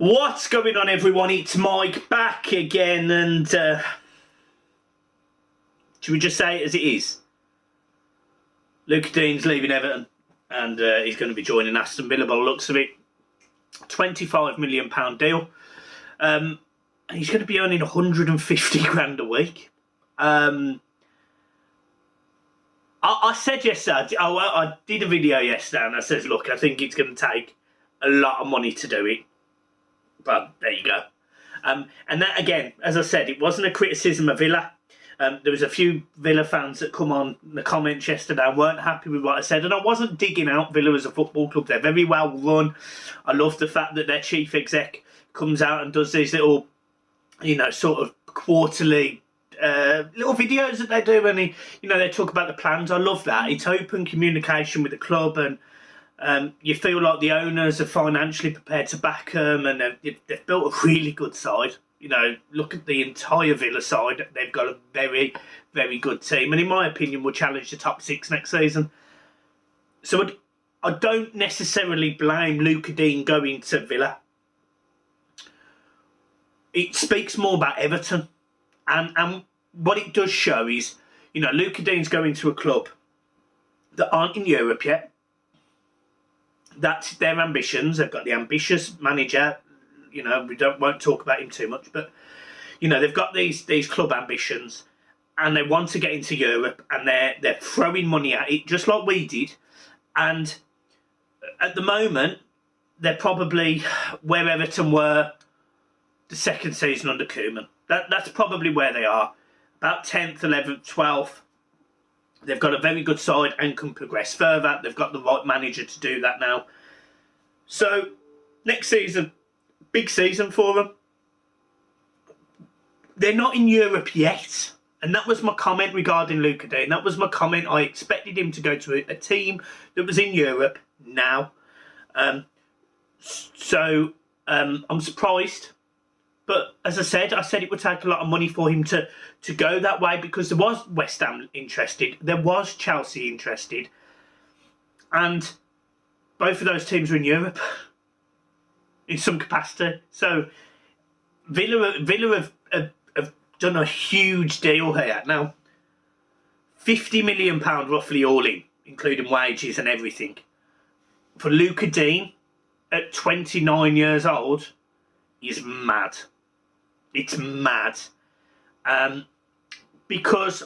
What's going on, everyone? It's Mike back again, and should we just say it as it is? Luke Dean's leaving Everton, and he's going to be joining Aston Villa by the looks of it. £25 million deal, and he's going to be earning 150 grand a week. I said yesterday, I did a video yesterday, and I said, look, I think it's going to take a lot of money to do it. But there you go. And that, again, as I said, it wasn't a criticism of Villa. There was a few Villa fans that come on the comments yesterday and weren't happy with what I said. And I wasn't digging out Villa as a football club. They're very well run. I love the fact that their chief exec comes out and does these little, you know, sort of quarterly little videos that they do. And, they talk about the plans. I love that. It's open communication with the club, and you feel like the owners are financially prepared to back them, and they've built a really good side. You know, look at the entire Villa side. They've got a very, very good team, and in my opinion will challenge the top 6 next season. So I don't necessarily blame Luke Dean going to Villa. It speaks more about Everton, and what it does show is, Luke Dean's going to a club that aren't in Europe yet. That's their ambitions. They've got the ambitious manager. We won't talk about him too much, but they've got these club ambitions, and they want to get into Europe, and they're throwing money at it just like we did. And at the moment, they're probably where Everton were the second season under Koeman. That's probably where they are, about 10th, 11th, 12th. They've got a very good side and can progress further. They've got the right manager to do that now. So, next season, big season for them. They're not in Europe yet. And that was my comment regarding Luke Dean. That was my comment. I expected him to go to a team that was in Europe now. I'm surprised. But as I said it would take a lot of money for him to go that way, because there was West Ham interested, there was Chelsea interested, and both of those teams are in Europe in some capacity. So Villa have done a huge deal here. Now, £50 million roughly all in, including wages and everything, for Luke Dean at 29 years old is mad. It's mad. Because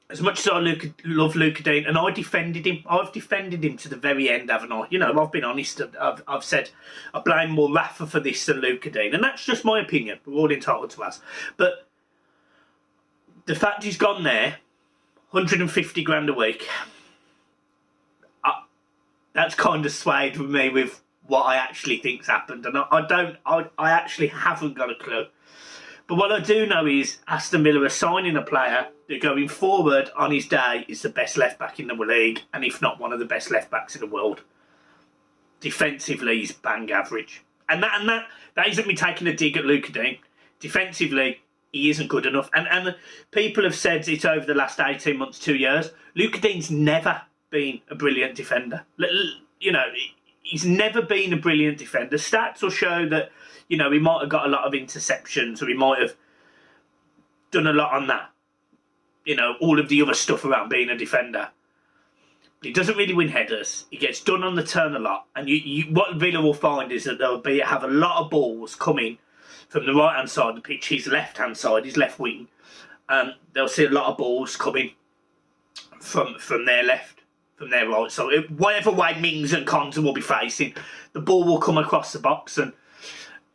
as much as I love Luke Dean, and I defended him, I've defended him to the very end, haven't I? I've been honest. I've said I blame more Rafa for this than Luke Dean, and that's just my opinion. We're all entitled to us. But the fact he's gone there, 150 grand a week, that's kind of swayed with me with what I actually think's happened, and I actually haven't got a clue. But what I do know is Aston Villa are signing a player that going forward on his day is the best left back in the league, and if not one of the best left backs in the world. Defensively, he's bang average, and that isn't me taking a dig at Luke Dean. Defensively, he isn't good enough, and people have said it over the last 18 months, 2 years. Luke Dean's never been a brilliant defender. He's never been a brilliant defender. Stats will show that, he might have got a lot of interceptions, or he might have done a lot on that. All of the other stuff around being a defender. He doesn't really win headers. He gets done on the turn a lot. And what Villa will find is that they'll have a lot of balls coming from the right-hand side of the pitch, his left-hand side, his left wing. They'll see a lot of balls coming from their left, from their right. So whatever way Mings and Konza will be facing, the ball will come across the box, and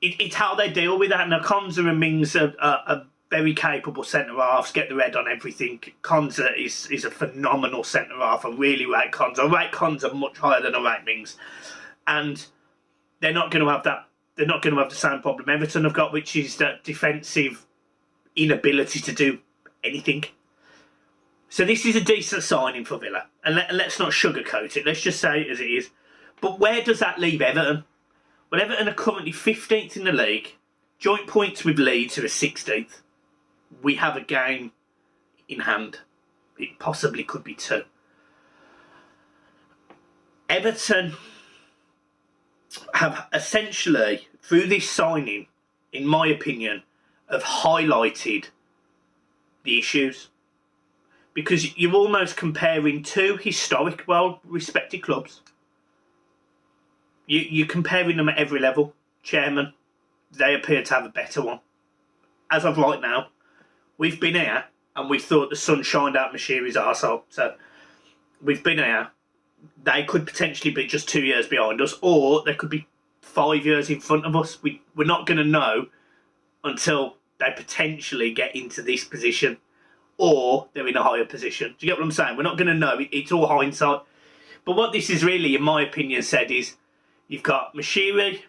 it's how they deal with that. Now, Konza and Mings are very capable centre-halves, get the head on everything. Konza is a phenomenal centre-half. I really rate Konza. I rate Konza much higher than I rate Mings. And they're not going to have that. They're not going to have the same problem Everton have got, which is that defensive inability to do anything. So this is a decent signing for Villa. And let's not sugarcoat it. Let's just say it as it is. But where does that leave Everton? Well, Everton are currently 15th in the league. Joint points with Leeds, who are 16th. We have a game in hand. It possibly could be 2. Everton have essentially through this signing, in my opinion, have highlighted the issues. Because you're almost comparing two historic, well-respected clubs. You're comparing them at every level. Chairman, they appear to have a better one. As of right now, we've been here and we thought the sun shined out Moshiri's arsehole. So we've been here. They could potentially be just 2 years behind us, or they could be 5 years in front of us. We're not going to know until they potentially get into this position, or they're in a higher position. Do you get what I'm saying? We're not going to know. It's all hindsight. But what this is really, in my opinion, said is you've got Moshiri,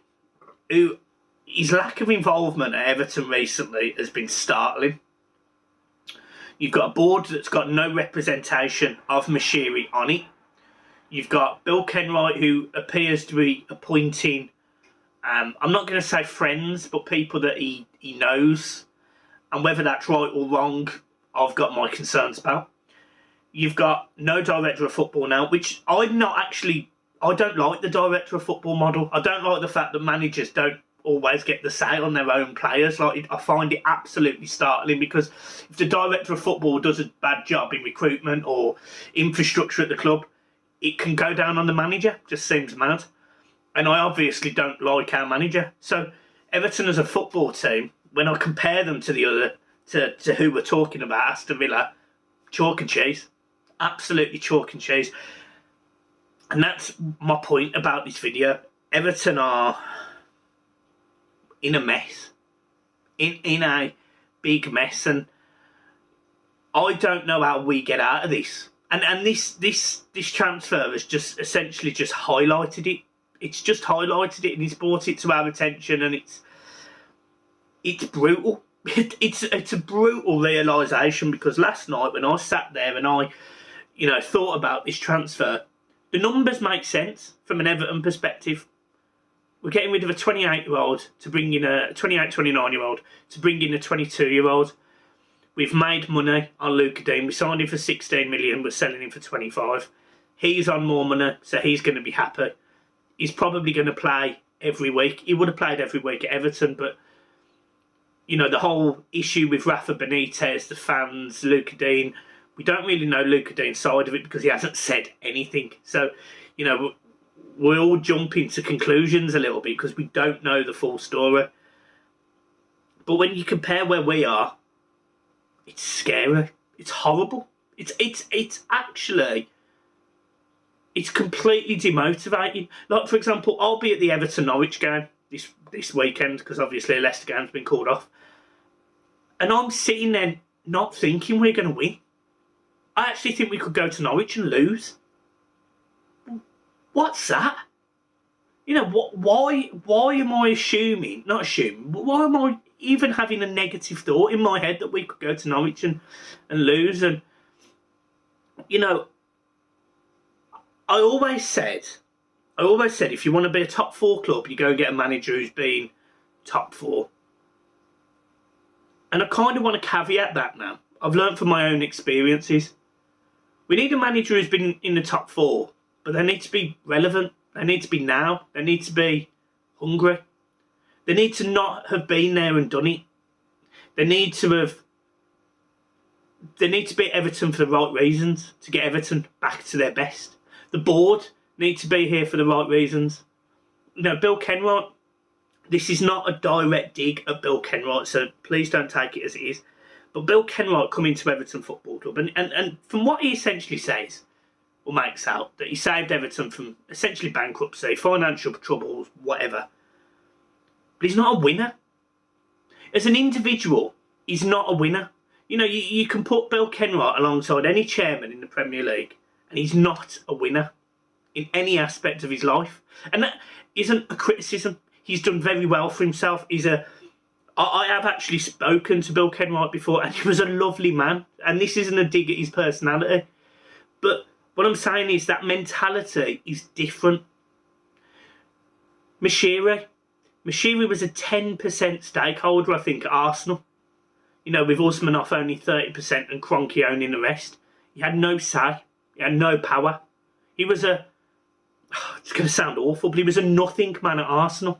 who his lack of involvement at Everton recently has been startling. You've got a board that's got no representation of Moshiri on it. You've got Bill Kenwright, who appears to be appointing, I'm not going to say friends, but people that he knows. And whether that's right or wrong, I've got my concerns about. You've got no director of football now, which I don't like the director of football model. I don't like the fact that managers don't always get the say on their own players. I find it absolutely startling, because if the director of football does a bad job in recruitment or infrastructure at the club, it can go down on the manager. Just seems mad. And I obviously don't like our manager. So Everton as a football team, when I compare them to the other, to who we're talking about, Aston Villa, chalk and cheese. Absolutely chalk and cheese. And that's my point about this video. Everton are in a mess. In a big mess. And I don't know how we get out of this. And this transfer has just essentially just highlighted it. It's just highlighted it, and it's brought it to our attention, and it's brutal. It's a brutal realisation, because last night when I sat there and I, thought about this transfer, the numbers make sense from an Everton perspective. We're getting rid of a 28-year-old to bring in a 29-year-old to bring in a 22-year-old. We've made money on Digne. We signed him for 16 million. We're selling him for 25. He's on more money, so he's going to be happy. He's probably going to play every week. He would have played every week at Everton, but the whole issue with Rafa Benitez, the fans, Digne, we don't really know Digne's side of it because he hasn't said anything. So, we're all jumping to conclusions a little bit because we don't know the full story. But when you compare where we are, it's scary. It's horrible. It's actually, it's completely demotivating. Like, for example, I'll be at the Everton-Norwich game this weekend, because obviously a Leicester game's been called off. And I'm sitting there not thinking we're going to win. I actually think we could go to Norwich and lose. What's that? Why am I assuming, not assuming, but why am I even having a negative thought in my head that we could go to Norwich and lose? And, I always said, if you want to be a top four club, you go and get a manager who's been top four. And I kind of want to caveat that now. I've learned from my own experiences. We need a manager who's been in the top four, but they need to be relevant. They need to be now. They need to be hungry. They need to not have been there and done it. They need to be at Everton for the right reasons, to get Everton back to their best. The board need to be here for the right reasons. Bill Kenwright, this is not a direct dig at Bill Kenwright, so please don't take it as it is. But Bill Kenwright coming to Everton Football Club, and from what he essentially says, or makes out, that he saved Everton from essentially bankruptcy, financial troubles, whatever. But he's not a winner. As an individual, he's not a winner. You can put Bill Kenwright alongside any chairman in the Premier League, and he's not a winner in any aspect of his life. And that isn't a criticism. He's done very well for himself. I have actually spoken to Bill Kenwright before, and he was a lovely man. And this isn't a dig at his personality. But what I'm saying is that mentality is different. Moshiri was a 10% stakeholder, I think, at Arsenal. With Usmanov only 30% and Kroenke owning the rest. He had no say. He had no power. He was it's going to sound awful, but he was a nothing man at Arsenal.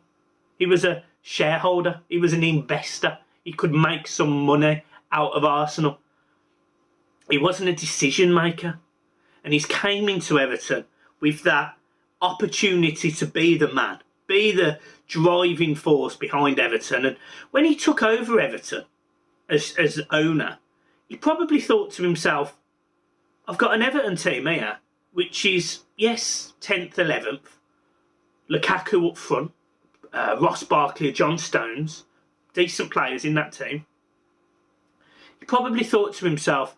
He was a shareholder. He was an investor. He could make some money out of Arsenal. He wasn't a decision maker. And he's came into Everton with that opportunity to be the man, be the driving force behind Everton. And when he took over Everton as owner, he probably thought to himself, I've got an Everton team here, which is, yes, 10th, 11th, Lukaku up front, Ross Barkley, John Stones, decent players in that team. He probably thought to himself,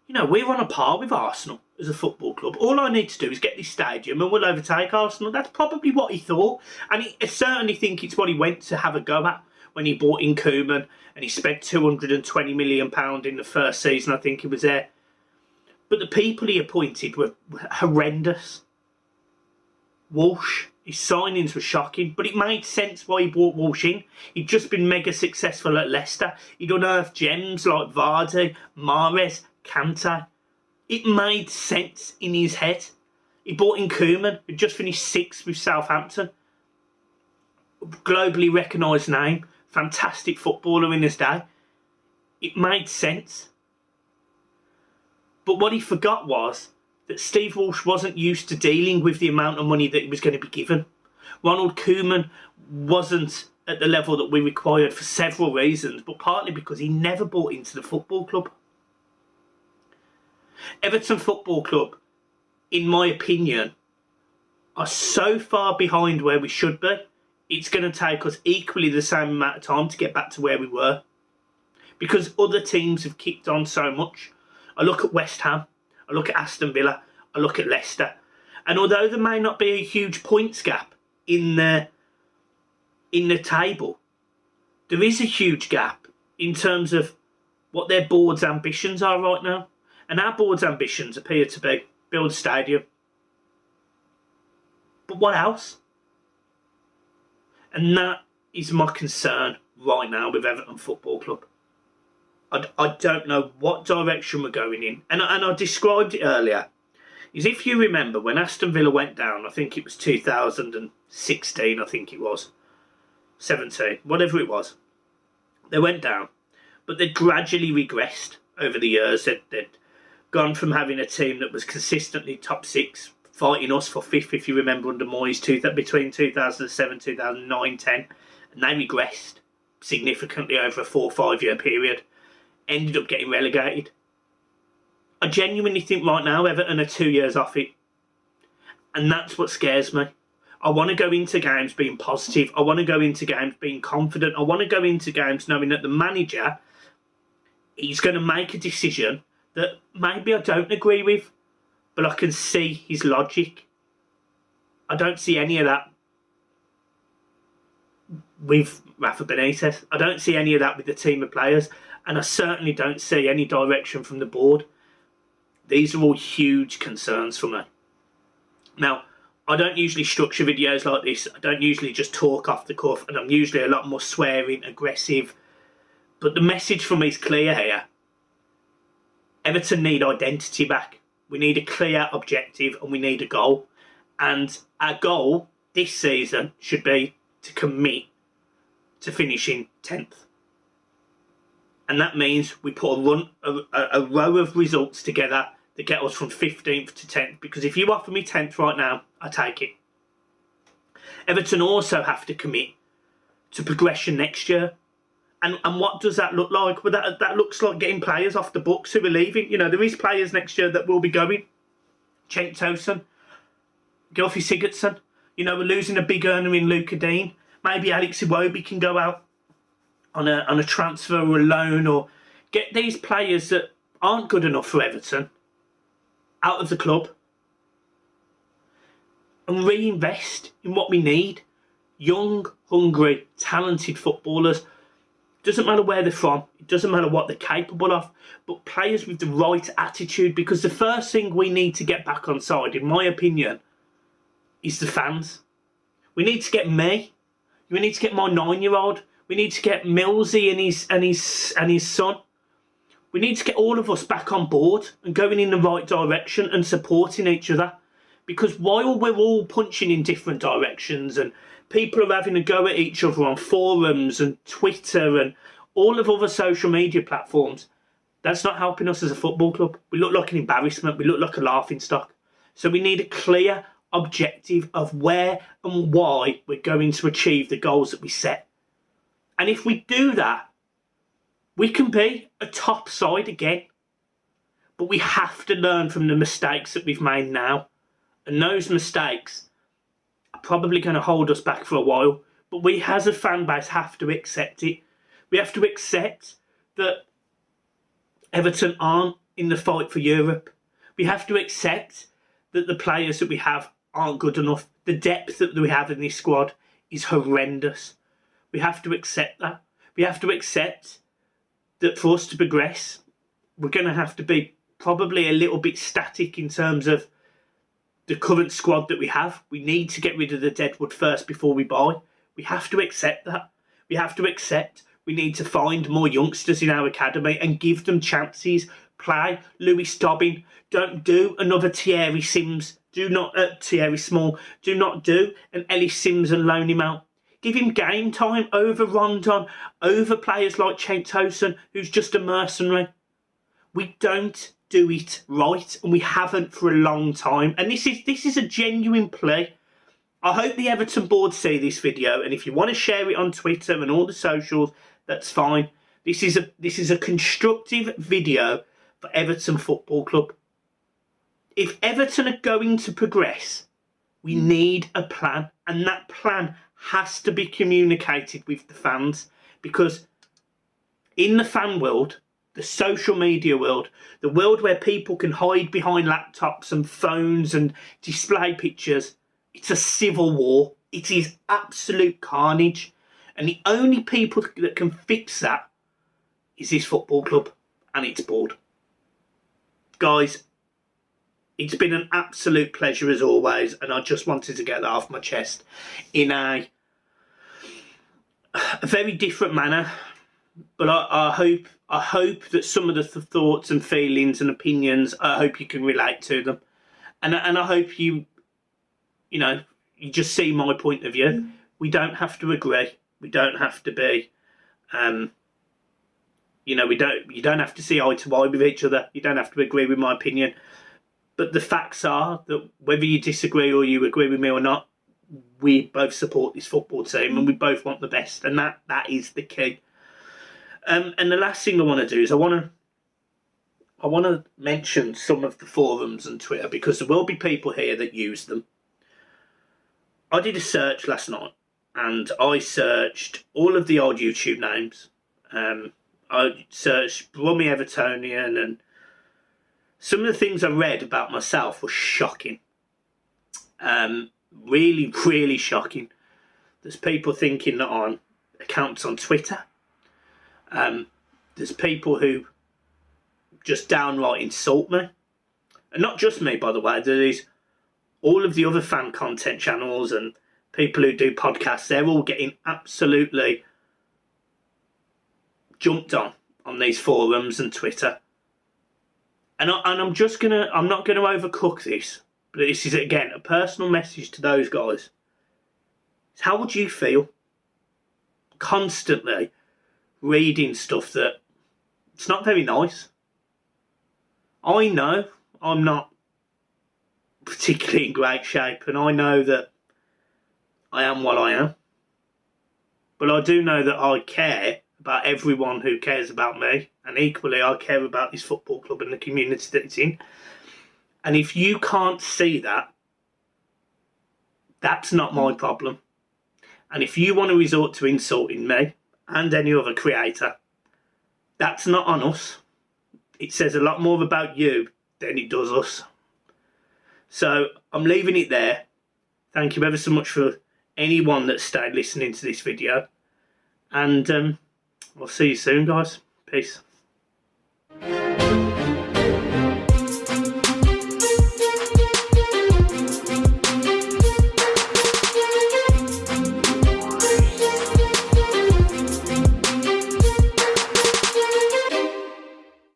you know, we're on a par with Arsenal as a football club. All I need to do is get this stadium and we'll overtake Arsenal. That's probably what he thought. And I certainly think it's what he went to have a go at when he bought in Koeman and he spent £220 million in the first season, I think he was there. But the people he appointed were horrendous. Walsh, his signings were shocking, but it made sense why he brought Walsh in. He'd just been mega successful at Leicester. He'd unearthed gems like Vardy, Mahrez, Kante. It made sense in his head. He brought in Koeman, who'd just finished 6th with Southampton. Globally recognised name, fantastic footballer in his day. It made sense. But what he forgot was that Steve Walsh wasn't used to dealing with the amount of money that he was going to be given. Ronald Koeman wasn't at the level that we required for several reasons, but partly because he never bought into the football club. Everton Football Club, in my opinion, are so far behind where we should be, it's going to take us equally the same amount of time to get back to where we were. Because other teams have kicked on so much. I look at West Ham, I look at Aston Villa, I look at Leicester. And although there may not be a huge points gap in the table, there is a huge gap in terms of what their board's ambitions are right now. And our board's ambitions appear to be build a stadium. But what else? And that is my concern right now with Everton Football Club. I don't know what direction we're going in. And I described it earlier. Is if you remember when Aston Villa went down, I think it was 2016, I think it was. 17, whatever it was. They went down. But they gradually regressed over the years. They'd gone from having a team that was consistently top 6, fighting us for 5th, if you remember, under Moyes, between 2007, 2009, 10. And they regressed significantly over a 4 or 5 year period. Ended up getting relegated. I genuinely think right now Everton are 2 years off it. And that's what scares me. I want to go into games being positive. I want to go into games being confident. I want to go into games knowing that the manager, he's going to make a decision that maybe I don't agree with, but I can see his logic. I don't see any of that with Rafa Benitez. I don't see any of that with the team of players. And I certainly don't see any direction from the board. These are all huge concerns for me. Now, I don't usually structure videos like this. I don't usually just talk off the cuff. And I'm usually a lot more swearing, aggressive. But the message for me is clear here. Everton need identity back. We need a clear objective and we need a goal. And our goal this season should be to commit to finishing 10th. And that means we put a row of results together that get us from 15th to 10th. Because if you offer me 10th right now, I take it. Everton also have to commit to progression next year. And what does that look like? Well, that looks like getting players off the books who are leaving. You know, there is players next year that will be going. Cenk Tosun, Gylfi Sigurdsson. You know, we're losing a big earner in Luca Dean. Maybe Alex Iwobi can go out on a transfer or a loan, or get these players that aren't good enough for Everton out of the club and reinvest in what we need. Young, hungry, talented footballers. Doesn't matter where they're from. It doesn't matter what they're capable of. But players with the right attitude. Because the first thing we need to get back on side, in my opinion, is the fans. We need to get me. We need to get my 9-year-old. We need to get Millsy and his son. We need to get all of us back on board and going in the right direction and supporting each other. Because while we're all punching in different directions and people are having a go at each other on forums and Twitter and all of other social media platforms, that's not helping us as a football club. We look like an embarrassment. We look like a laughingstock. So we need a clear objective of where and why we're going to achieve the goals that we set. And if we do that, we can be a top side again. But we have to learn from the mistakes that we've made now. And those mistakes are probably going to hold us back for a while. But we as a fan base have to accept it. We have to accept that Everton aren't in the fight for Europe. We have to accept that the players that we have aren't good enough. The depth that we have in this squad is horrendous. We have to accept that. We have to accept that for us to progress, we're going to have to be probably a little bit static in terms of the current squad that we have. We need to get rid of the deadwood first before we buy. We have to accept that. We have to accept we need to find more youngsters in our academy and give them chances. Play Lewis Dobbin. Don't do another Thierry Sims. Do not Thierry Small. Do not do an Ellis Sims and loan him out. Give him game time over Rondon, over players like Cenk Tosun, who's just a mercenary. We don't do it right, and we haven't for a long time. And this is a genuine plea. I hope the Everton board see this video, and if you want to share it on Twitter and all the socials, that's fine. This is a constructive video for Everton Football Club. If Everton are going to progress, we need a plan, and that plan has to be communicated with the fans, because in the fan world, the social media world, the world where people can hide behind laptops and phones and display pictures, it's a civil war. It is absolute carnage. And the only people that can fix that is this football club and its board. Guys, it's been an absolute pleasure as always, and I just wanted to get that off my chest in a very different manner. But I hope that some of the thoughts and feelings and opinions, I hope you can relate to them, and I hope you just see my point of view. We don't have to agree. We don't have to be, you don't have to see eye to eye with each other. You don't have to agree with my opinion. But the facts are that whether you disagree or you agree with me or not, we both support this football team and we both want the best, and that is the key. And the last thing I want to do is I want to mention some of the forums and Twitter, because there will be people here that use them. I did a search last night, and I searched all of the old YouTube names. I searched Brummy Evertonian, and some of the things I read about myself were shocking. Really, really shocking. There's people thinking that I'm accounts on Twitter. There's people who just downright insult me. And not just me, by the way. There's all of the other fan content channels and people who do podcasts. They're all getting absolutely jumped on these forums and Twitter. And I'm not going to overcook this, but this is, again, a personal message to those guys. It's how would you feel constantly reading stuff that it's not very nice? I know I'm not particularly in great shape, and I know that I am what I am. But I do know that I care about everyone who cares about me, and equally I care about this football club and the community that it's in. And if you can't see that, that's not my problem. And if you want to resort to insulting me and any other creator, that's not on us. It says a lot more about you than it does us. So I'm leaving it there. Thank you ever so much for anyone that stayed listening to this video. And I'll see you soon, guys. Peace.